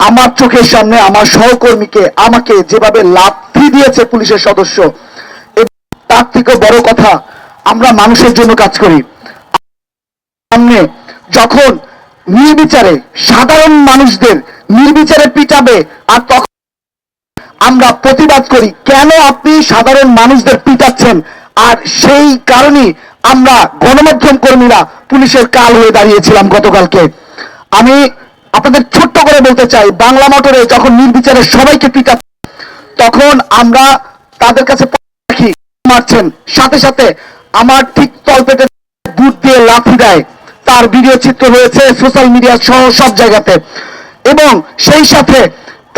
আমার চোখের সামনে আমার সহকর্মীকে আমাকে যেভাবে লাথি দিয়েছে পুলিশের সদস্য, তার থেকে বড় কথা, আমরা মানুষের জন্য কাজ করি। সামনে যখন নির্বিচারে সাধারণ মানুষদের নির্বিচারে পিটাবে, আর তখন আমরা প্রতিবাদ করি কেন আপনি সাধারণ মানুষদের পিটাচ্ছেন। আর সেই কারণে আমরা গণমাধ্যম কর্মীরা পুলিশের কাল হয়ে দাঁড়িয়েছিলাম গতকালকে। আমি আপনাদের ছোট্ট করে বলতে চাই, বাংলা মোটরে যখন নির্বিচারে সবাইকে পিটাচ্ছে, তখন আমরা তাদের কাছে মারছেন, সাথে সাথে আমার ঠিক তলপেটে বুট দিয়ে লাথি দেয়। তার ভিডিও চিত্র রয়েছে সোশ্যাল মিডিয়া সহ সব জায়গাতে। এবং সেই সাথে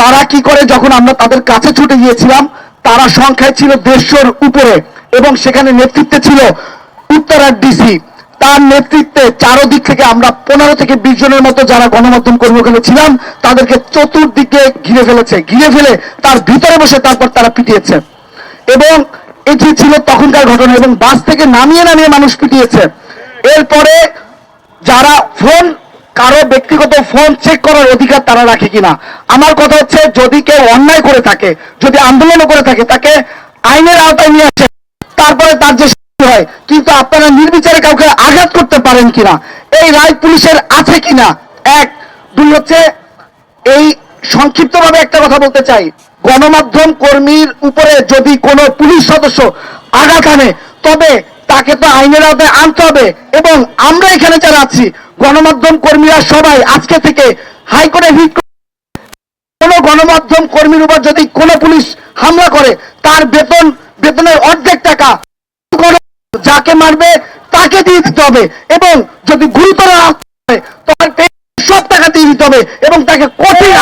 তারা কি করে, যখন আমরা তাদের কাছে ছুটে গিয়েছিলাম, তারা সংখ্যায় ছিল 150-র উপরে এবং সেখানে নেতৃত্বে ছিল উত্তরার ডিসি। তার নেতৃত্বে চারদিক থেকে আমরা 15 থেকে 20 জনের মতো যারা গণমাধ্যম কর্মী ওখানে ছিলাম, তাদেরকে চতুর্দিকে ঘিরে ফেলেছে। ঘিরে ফেলে তার ভিতরে বসে তারপর তারা পিটিয়েছে। এবং এটি ছিল তখনকার ঘটনা, এবং বাস থেকে নামিয়ে নামিয়ে মানুষ পিটিয়েছে। এরপরে যারা ফোন, কারো ব্যক্তিগত ফোন চেক করার অধিকার তারা রাখে কিনা। আমার কথা হচ্ছে, যদি কেউ অন্যায় করে থাকে, যদি আন্দোলনও করে থাকে, তাকে আইনের আওতায় নিয়ে আসে, তারপরে তার যে শাস্তি হয়। কিন্তু আপনারা নির্বিচারে কাউকে আঘাত করতে পারেন কিনা, এই রায় পুলিশের আছে কিনা। এক, দুই হচ্ছে, এই সংক্ষিপ্তভাবে একটা কথা বলতে চাই, গণমাধ্যম কর্মীর উপরে যদি কোনো পুলিশ সদস্য আঘাত আনে, তবে তাকে তো আইনের আওতায় আনতে হবে। এবং আমরা এখানে যারা আছি গণমাধ্যম কর্মীরা সবাই আজকে থেকে হাইকোর্টে হিট, কোনো গণমাধ্যম কর্মীর উপর যদি কোনো পুলিশ হামলা করে, তার বেতনের অর্ধেক টাকা যাকে মারবে তাকে দিয়ে দিতে হবে। এবং যদি গুরুতর হয়, তখন সব টাকা দিয়ে দিতে হবে এবং তাকে কঠিন